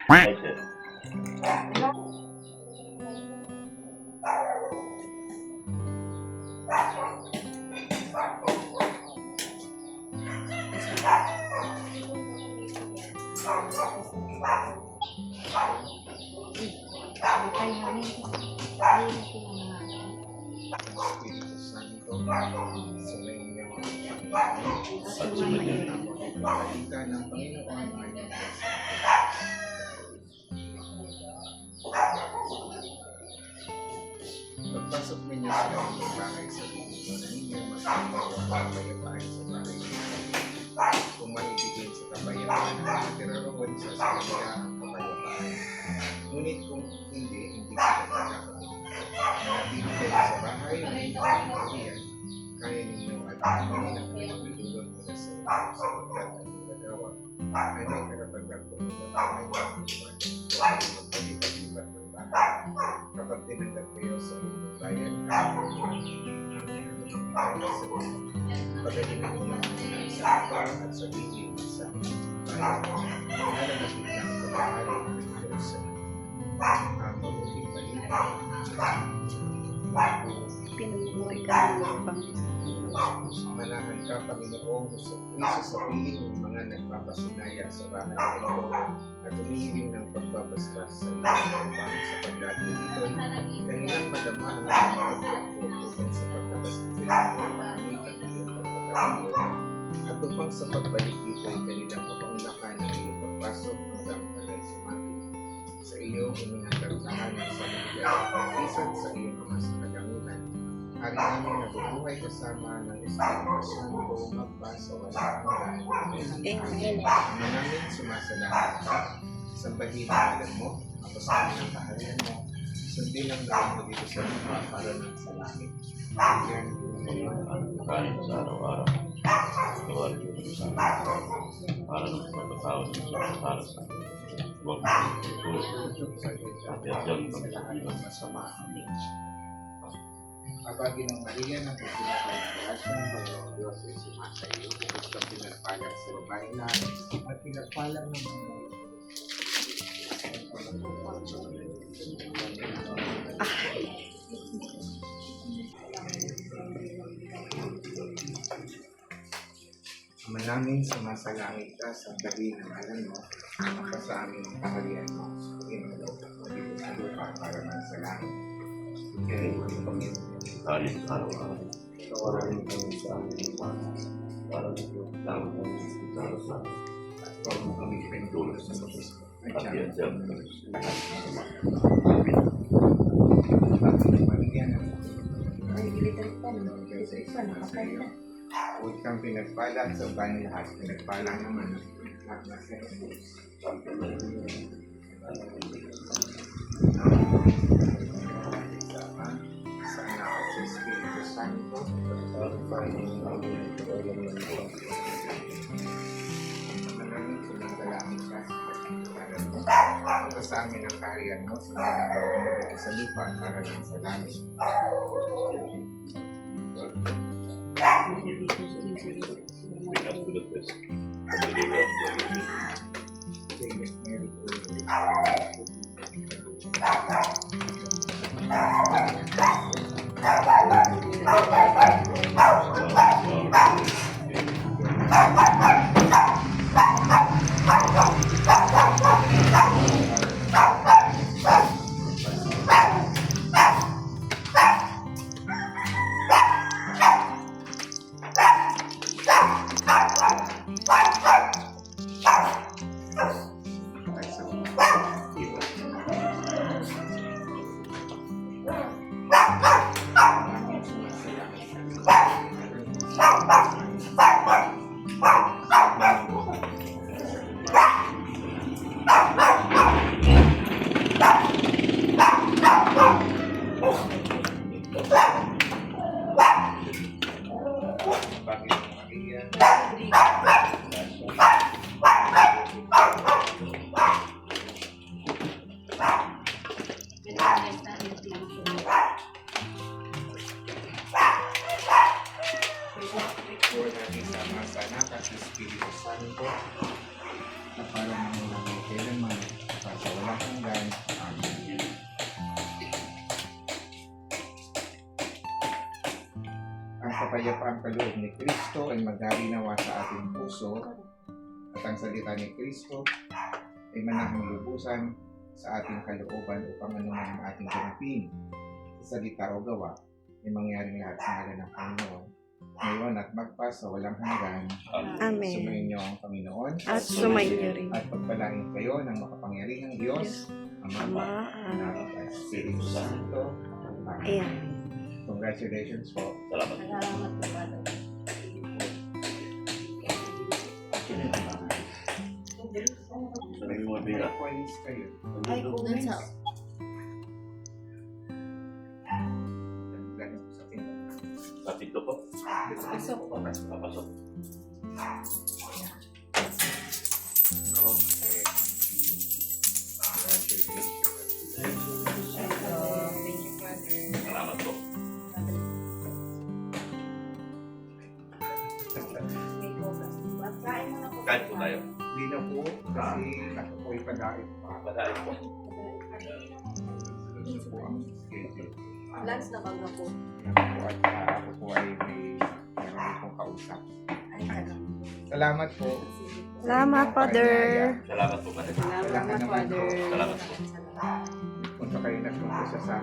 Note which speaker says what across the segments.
Speaker 1: Ay, sir.
Speaker 2: Espiritu Santo, sumainyo sa sumainyo ng pagkakalita ng Panginoon ay pagpasok ninyo sa inyong bahay sa Panginoon ninyo, magpapawang kapayapaan sa bahay ninyo. Kung maibigin sa kapayapaan ang matiraroon sa kanila ang kapayapaan. Ngunit kung hindi sila magkakapit. Manatili kayo sa bahay ng inyong pamilya, kaya ninyo at pamilya ng pagtulong mula sa inyo sapagkat ang nagagawa ay may karapag-agpong ng bahay ng iwan. Huwag magpalipat-lipat ng bahay. Kapag tinanggap kayo sa inyong bayan, pagdating ninyo ng sa kapal at sa bigay sa bayan, lalabas ng kapahari ng Diyos ang mabuting balita.
Speaker 3: Pinumuhay ka ng
Speaker 2: Manahan ka, Panginoong Hesus, sa piling ng mga nagpapasinaya sa bahay ng ito at humihiling ng pagbabastas sa iyong upang sapagkat ito'y kanilang madama ang pagkakutukan sa pagkabastas ng pangamitan ng iyong pagkakalimutan at upang sa pagbalik ito'y kanilang mapaunlakan ng iyong pagpasok hanggang kalay sumati sa iyong iminagagdahan sa mga pagkisan sa iyong mga sakalamunan. Hari namin nabubuhay kasama ng Espiritu Santo magpa sa walang hanggan. Ama namin, sumasalamat ka. Sambahin ang alam mo, apasahin ang kaharian mo. Sundin ang namin mo dito sa lupa para ng sa langit. Bigyan
Speaker 1: Ang kain sa araw-araw. Tuwal yun sa araw. Para ng pagkatawad ng sa sa huwag mo ito. At yan kami sa ilang masama. Amen.
Speaker 2: Abagin ng Maria na pinapalagay ng Panginoong Diyos ay sumasa iyo. Bukod kang pinagpalang sa babae na at pinagpalang ng mga Ama namin, sumasalangit ka sa gabi ng alam mo, maka sa amin ang kaharian mo. Inulog mo dito sa lupa para man sa langit. Kaya mo yung Panginoon.
Speaker 1: Kain sa araw-araw.
Speaker 2: Tawarin kami sa amin
Speaker 1: Para ng tawag ng Espiritu Santo.
Speaker 2: at huwag mo kami pinagdulot sa Diyos.
Speaker 1: At yan kami sa lahat ng masama.
Speaker 2: Bakit Maria na
Speaker 3: Ay, ilitan pa naman. Isa pa, nakapala.
Speaker 2: huwag kang pinagpala sa bayan lahat. Pinagpala naman at nasa Jesus. Sama sa anak at sa Espiritu Santo. Maraming sumasalangit ka sa amin ang kaharian mo. Sinanagawa mo dito sa lupa para lang sa langit. kapayapaang kaloob ni Kristo ay maghari nawa sa ating puso at ang salita ni Kristo ay manahang lubusan sa ating kalooban upang anuman ang ating ganapin sa salita o gawa ay mangyaring lahat sa ngalan ng Panginoon ngayon at magpa sa walang hanggan.
Speaker 4: Amen.
Speaker 2: Sumayin niyo ang Panginoon
Speaker 4: At sumayin niyo rin.
Speaker 2: at pagpalain kayo ng makapangyarihang Diyos Ama,
Speaker 4: Ama,
Speaker 2: Anak at Espiritu Santo. Amen.
Speaker 4: Ayan.
Speaker 2: Congratulations po.
Speaker 1: Salamat.
Speaker 3: Salamat po, Father.
Speaker 1: Sabi mo, Bira.
Speaker 2: Coins kayo.
Speaker 3: Ay, kunan sa...
Speaker 2: Ganun sa pinto.
Speaker 1: Sa pinto po.
Speaker 3: Pasok po.
Speaker 1: Papasok.
Speaker 2: Okay. Congratulations.
Speaker 3: Thank you, Father.
Speaker 1: Salamat po.
Speaker 3: May bukas. Kain mo na po.
Speaker 1: Kahit po tayo.
Speaker 2: Hindi na po kasi ako po ipadaip pa.
Speaker 1: Padahin po.
Speaker 2: Ito po ang schedule.
Speaker 3: Lunch na baga po.
Speaker 2: Ako at ako po ay meron akong kausap.
Speaker 3: Ay, salamat.
Speaker 2: Salamat po.
Speaker 4: Salamat, Father.
Speaker 1: Salamat po, Father.
Speaker 3: Salamat, Father.
Speaker 1: Salamat po.
Speaker 2: Punta kayo nagpunta siya sa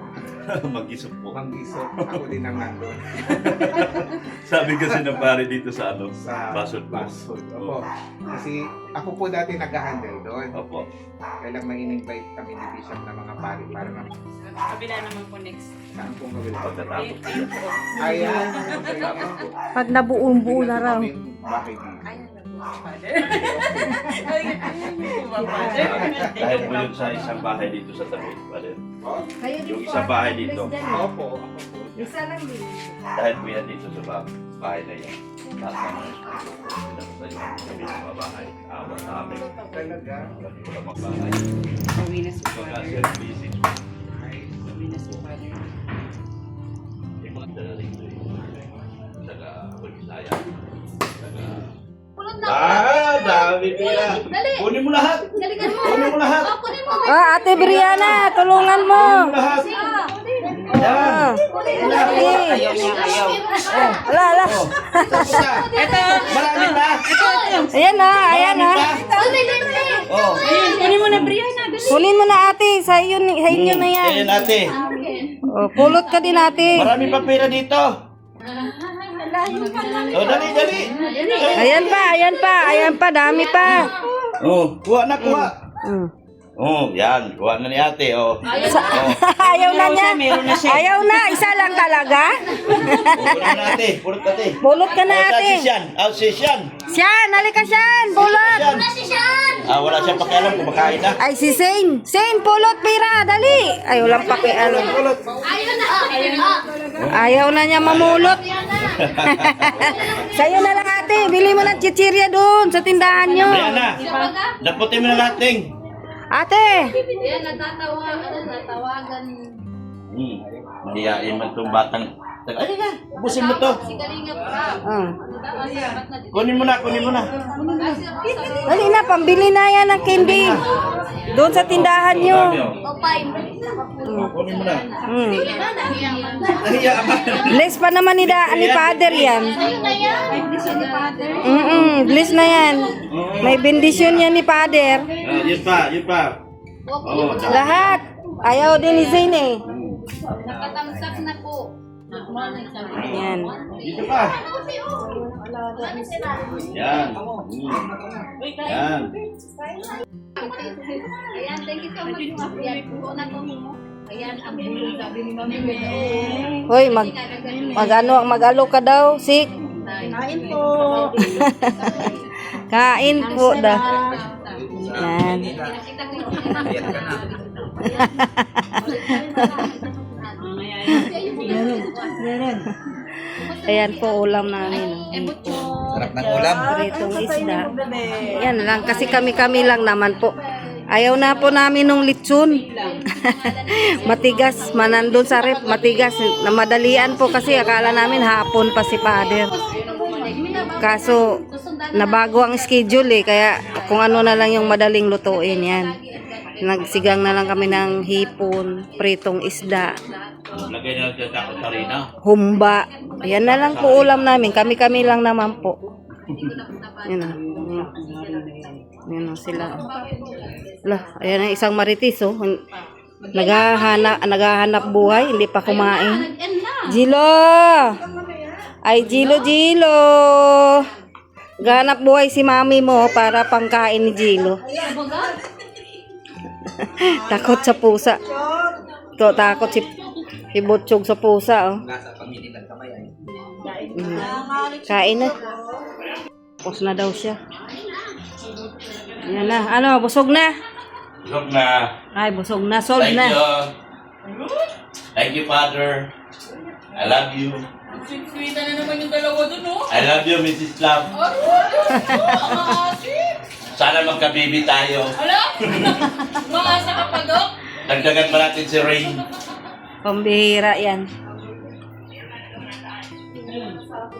Speaker 1: Mag-isip po.
Speaker 2: Manggisok. Ako din ang nandun.
Speaker 1: Sabi kasi ng pare dito sa ano,
Speaker 2: Sa
Speaker 1: Basod po.
Speaker 2: Basod. Opo. Kasi ako po dati nag-handle doon.
Speaker 1: Opo.
Speaker 2: Kaya lang may in-invite kami ni Bishop na mga pare para
Speaker 5: Kabila naman po next.
Speaker 2: saan pong gawin.
Speaker 1: Pagkatapos po.
Speaker 5: Ayun po.
Speaker 2: Ayan. Pagkatapos po.
Speaker 4: Pag nabuong-buo na raw.
Speaker 2: Bahay dito.
Speaker 5: Ayun na po, Father. Ayun po ba, Father?
Speaker 1: Dahil po yun sa isang bahay dito sa tabi, Father.
Speaker 3: Kayo din
Speaker 1: Yung
Speaker 3: po,
Speaker 1: isang bahay
Speaker 3: Ate
Speaker 1: dito.
Speaker 3: President.
Speaker 2: Opo. Ako po.
Speaker 3: Isa lang din.
Speaker 1: Dahil po yan dito sa bahay na yan. Lahat ng mga pinagtayo kami sa mga bahay. Awa sa amin.
Speaker 2: Talaga.
Speaker 1: Wala magbahay.
Speaker 5: Uwi na si
Speaker 1: Pagka
Speaker 5: Father.
Speaker 1: siya busy,
Speaker 2: Ay.
Speaker 5: Uwi na si Father.
Speaker 1: yung mga dala rito taga Bisaya. Taga...
Speaker 3: Pulot na.
Speaker 1: Dami pila.
Speaker 3: Dali.
Speaker 1: Kunin mo lahat.
Speaker 3: Daligan mo.
Speaker 1: Kunin mo lahat.
Speaker 3: Kunin mo.
Speaker 4: Ate Brianna, tulungan mo.
Speaker 1: Kunin mo lahat.
Speaker 4: Ah.
Speaker 5: Ayaw niya, ayaw.
Speaker 4: Ala, ala.
Speaker 5: Ito.
Speaker 1: Marami na.
Speaker 4: Ayan na, ayan na.
Speaker 1: Oh.
Speaker 5: Kunin mo na, Brianna. Dali.
Speaker 4: Hulin mo na ate, sa inyo na yan.
Speaker 1: Ayan ate.
Speaker 4: Oh, pulot ka din ate.
Speaker 1: Marami pa pera dito. Oh, dali, dali.
Speaker 4: Ayan pa, dami pa.
Speaker 1: Oh, kuha na, kuha.
Speaker 4: Mm.
Speaker 1: Oh, yan. Kuha na ni ate. Oh.
Speaker 4: Ayaw na niya.
Speaker 5: Meron na siya.
Speaker 4: Ayaw na, isa lang talaga.
Speaker 1: Pulot na ate. Pulot ate.
Speaker 4: Pulot ka na ate.
Speaker 1: Si Sian.
Speaker 4: Siyan, halika Siyan, pulot.
Speaker 1: Wala siyang pakialam kung makain na.
Speaker 4: Ay, si Zane. Zane, pulot pira, dali. Ay, walang pakialam. Ayaw na niya mamulot. Sa'yo na lang ate, bili mo ng chichirya doon sa tindahan nyo.
Speaker 1: Brianna, daputin mo na lahat, Ting.
Speaker 4: Ate,
Speaker 3: Yan, natawagan.
Speaker 1: Hiyain man itong batang. Ay na, ubusin mo to.
Speaker 3: Si Kalinga pa. Salamat na din.
Speaker 1: Kunin mo na, kunin mo na.
Speaker 4: dali na, pambili na yan ng candy. Doon sa tindahan nyo.
Speaker 3: O, fine.
Speaker 1: Kunin mo na.
Speaker 4: Mm.
Speaker 1: Nahiya ka.
Speaker 4: Bless pa naman ni Father yan. Bless na yan. May bendisyon yan ni Father.
Speaker 1: Yun pa, yun pa. Oh,
Speaker 4: Lahat. Ayaw din ni Zane eh.
Speaker 3: Nakatamsak na po.
Speaker 4: Yan.
Speaker 1: Dito pa. Yan. Yan.
Speaker 3: Ayan, thank you so much. Ayan, po na po mo. Ayan, ang bulong sabi ni Mami.
Speaker 4: Hoy, mag-alo ka daw, Sik.
Speaker 3: Kain po.
Speaker 4: Kain po da. Yan.
Speaker 3: Nakita ko yung
Speaker 4: Ayan po ulam namin.
Speaker 2: Sarap ng ulam.
Speaker 4: Pritong isda. Yan lang, kasi kami-kami lang naman po. Ayaw na po namin nung litsun. Matigas, manandun sa rep, matigas. Namadalian po kasi akala namin hapon pa si Father. Kaso, nabago ang schedule eh, kaya kung ano na lang yung madaling lutuin yan. Nagsigang na lang kami ng hipon, pritong isda.
Speaker 1: Lagay na lang dyan ako sa harina.
Speaker 4: Humba. Ayan na lang po ulam namin. Kami-kami lang naman po. Yan na. Yan na sila. Lah, ayan ang isang marites oh. Naghahanap buhay, hindi pa kumain. Jilo! Ay, Jilo. Ganap buhay si mami mo para pangkain ni Jilo. Takot sa pusa. Takot si Butchog sa pusa. Oh. Kain na. Tapos na daw siya. Yan na. Ano, busog na?
Speaker 1: Busog na.
Speaker 4: Ay, busog na. Solve
Speaker 1: Thank
Speaker 4: na.
Speaker 1: you. Thank you, Father. I love you.
Speaker 5: Sweet na naman yung dalawa dun, no?
Speaker 1: I love you, Mrs. Love. Sana magka-baby tayo.
Speaker 5: Hala? Maasa ka pa, Dok?
Speaker 1: Dagdagan pa natin si Rain.
Speaker 4: Pambihira yan.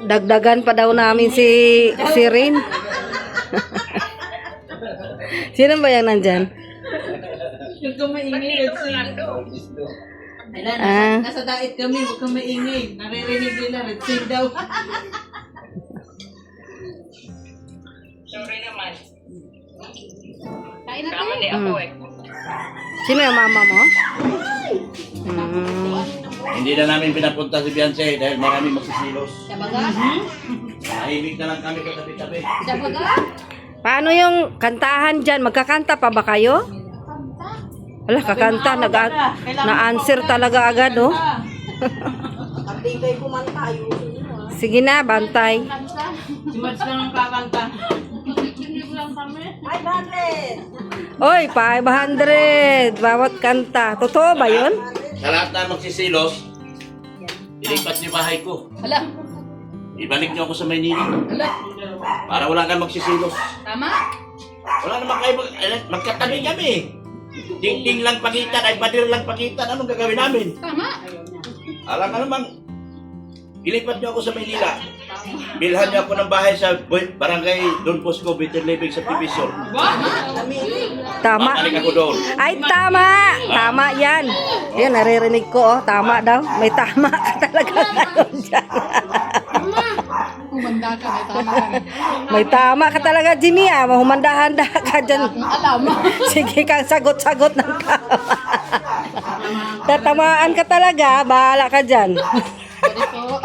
Speaker 4: Dagdagan pa daw namin si Rin. Sino ba yan nandyan?
Speaker 5: Huwag kang maingay. Nasa diet kami, huwag kang maingay. Naririnig nila, red seal daw. Sorry naman.
Speaker 3: Kain natin.
Speaker 4: Sino yung mama mo?
Speaker 1: Hindi na namin pinapunta si Beyonce dahil maraming magsisilos.
Speaker 3: Sabaga?
Speaker 1: Nahimik na lang kami katabi-tabi.
Speaker 3: Sabaga?
Speaker 4: Paano yung kantahan dyan? Magkakanta pa ba kayo? Wala, kakanta. Na-answer talaga agad, oh. Sige na, bantay.
Speaker 5: Si Mads lang ang kakanta.
Speaker 4: Oy, 500. Bawat kanta. Totoo ba yun?
Speaker 1: Sa lahat na magsisilos, ilipat niyo bahay ko.
Speaker 3: Hala.
Speaker 1: Ibalik niyo ako sa Maynila.
Speaker 3: Hala.
Speaker 1: Para wala na magsisilos.
Speaker 3: Tama?
Speaker 1: Wala naman kayo magkatabi kami. Ding-ding lang pagitan, ay padir lang pagitan. Anong gagawin namin?
Speaker 3: Tama.
Speaker 1: Alam ka naman, ilipat niyo ako sa Maynila. Bilhan niyo ako ng bahay sa barangay Don Bosco, Bitter Living sa Tibisor.
Speaker 4: Tama.
Speaker 1: Makaling ako doon.
Speaker 4: Ay, tama. Tama yan. Yan, naririnig ko, oh. Tama daw. May tama ka talaga ngayon dyan.
Speaker 3: Humanda ka, may tama ka.
Speaker 4: May tama ka talaga, Jimmy, ah. Mahumanda-handa ka dyan.
Speaker 3: Alam mo.
Speaker 4: Sige kang sagot-sagot ng tama. Tatamaan ka talaga. Bahala ka dyan.
Speaker 3: Pwede po.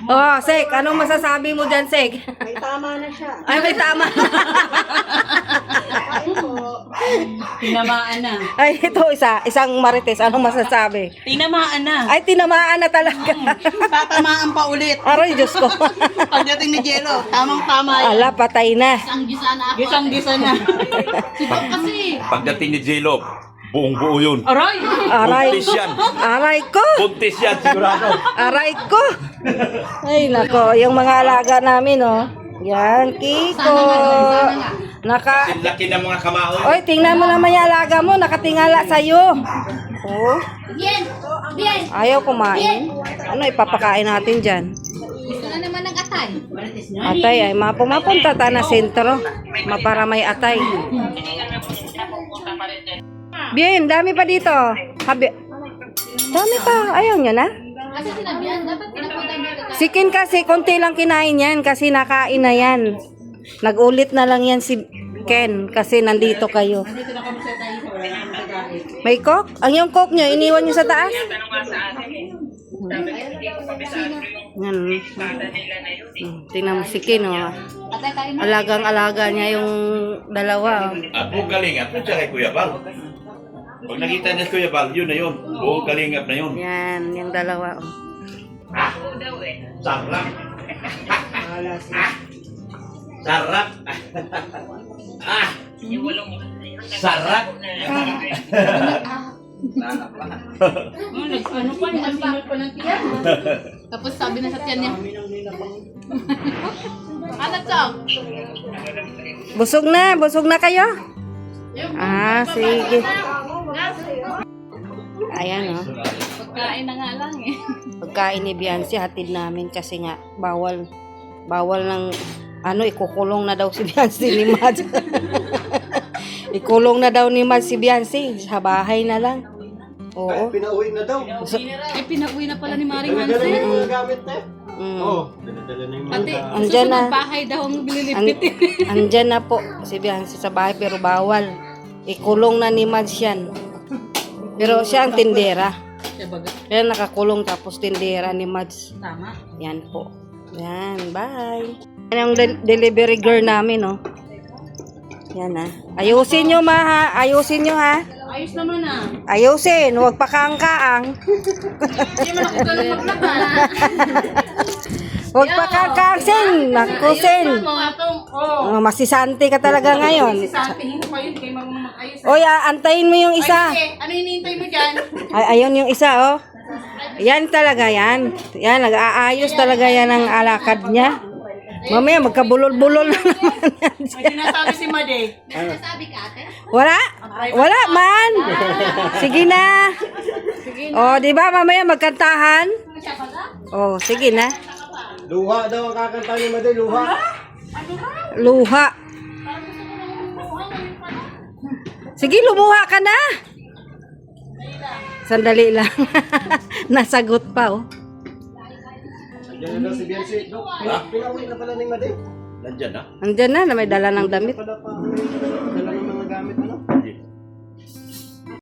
Speaker 4: Oh, Sek, anong masasabi mo dyan, Sek? May tama na siya. Ay, may tama.
Speaker 5: Tinamaan na.
Speaker 4: Ay, ito, isang marites. Anong masasabi?
Speaker 5: Tinamaan na.
Speaker 4: Ay, tinamaan na talaga.
Speaker 5: Tatamaan pa ulit.
Speaker 4: Aray, Diyos ko.
Speaker 5: Pagdating ni Jello, tamang-tama yan.
Speaker 4: Ala, patay na.
Speaker 3: Ang gisa na ako.
Speaker 5: Gisang-gisa na.
Speaker 3: Sibok kasi.
Speaker 1: Pagdating ni J-Lo, buong-buo yun.
Speaker 5: Aray!
Speaker 4: Aray.
Speaker 1: Buntis yan.
Speaker 4: Aray ko.
Speaker 1: Buntis yan, sigurado.
Speaker 4: Aray ko. Ay, nako. Yung mga alaga namin, oh. Yan, Kiko.
Speaker 3: Sana nga.
Speaker 4: Naka...
Speaker 1: Ang laki ng mga kamao.
Speaker 4: Oy, tingnan mo naman yung alaga mo. Nakatingala sa'yo. Oh,
Speaker 3: Bien. Bien.
Speaker 4: ayaw kumain. Ano ipapakain natin dyan?
Speaker 3: Gusto na naman ng atay.
Speaker 4: Atay, ay mapunta ta na sentro. Para may atay. Bien, dami pa dito. Habi. Dami pa. Ayaw nyo na?
Speaker 3: Kasi sinabihan, dapat pinapunta dito.
Speaker 4: Si Ken kasi, konti lang kinain yan kasi nakain na yan. Nag-ulit na lang yan si Ken kasi nandito kayo.
Speaker 5: Dito na kami sa tayo sa wala naman nagahit.
Speaker 4: May coke? Ang yung coke nyo, iniwan nyo sa taas? Yan. Tingnan mo si Ken, oh.
Speaker 3: Atay tayo na.
Speaker 4: Alagang-alaga niya yung dalawa. Oh.
Speaker 1: At buong kalingap, yun siya kay Kuya Bal. Pag nakita niya si Kuya Bal, yun na yun. Buong kalingap na yun.
Speaker 4: Yan, yung dalawa. Oh.
Speaker 1: Sarap. Sarap. Ah. Sarap.
Speaker 5: Ano pa, nagsimot pa ng tiyan.
Speaker 3: Tapos sabi na sa tiyan niya. Ano to?
Speaker 4: Busog na kayo? Ah, sige. Ayan, oh.
Speaker 3: Pagkain na nga lang eh.
Speaker 4: Pagkain ni Beyonce, hatid namin kasi nga, bawal ng, ikukulong na daw si Beyonce ni Mads. Ikulong na daw ni Mads si Biancy. Sa bahay na lang. Oo.
Speaker 6: Pinauwi na daw.
Speaker 5: Ay, pinauwi na pala ni Maring
Speaker 6: Dala-dala
Speaker 5: Hansen.
Speaker 6: yung mga gamit na.
Speaker 4: Mm.
Speaker 6: Oo, dala-dala na yung mga
Speaker 5: Pati,
Speaker 6: gamit.
Speaker 4: Andyan na.
Speaker 5: susunod bahay daw ang bililipit.
Speaker 4: Andyan na po si Biancy sa bahay pero bawal. Ikulong na ni Mads yan. Pero siya ang tindera.
Speaker 5: Siya baga.
Speaker 4: Kaya nakakulong tapos tindera ni Mads.
Speaker 5: Tama.
Speaker 4: Yan po. Yan, bye. Yan ang delivery girl namin, oh. Yan ah. Ayusin nyo, ma, ha? Ayusin nyo, ha?
Speaker 5: Ayos naman ah.
Speaker 4: Ayusin, huwag pa kaang-kaang.
Speaker 5: Hindi man ako ganun maglaban.
Speaker 4: Huwag pa kaang-kaang, Sen. Naku, Sen.
Speaker 5: Atong, oh.
Speaker 4: Masisante ka talaga ngayon.
Speaker 5: Sisantihin mo pa yun kay marunong mag-ayos.
Speaker 4: Oy, antayin mo yung isa.
Speaker 5: Ay, ano hinihintay mo dyan?
Speaker 4: Ay, ayun yung isa, oh. Yan talaga yan. Yan, nag-aayos talaga yan ang alakad niya. Mamaya, magkabulol-bulol na naman yan.
Speaker 5: May sinasabi si Made.
Speaker 3: Nasasabi ka, ate?
Speaker 4: Wala? Wala man. Sige na. Oh, di ba mamaya magkantahan? Oh, sige na.
Speaker 6: Luha daw ang kakanta ni Maday, luha.
Speaker 4: Luha. Sige, lumuha ka na. Sandali lang. Nasagot pa, oh.
Speaker 6: Andiyan na daw si Biancy. Dok, pinauwi na pala ni Maday.
Speaker 1: Nandyan na.
Speaker 4: Andyan na may dala ng damit.
Speaker 6: Pala pa, dala ng mga gamit, ano?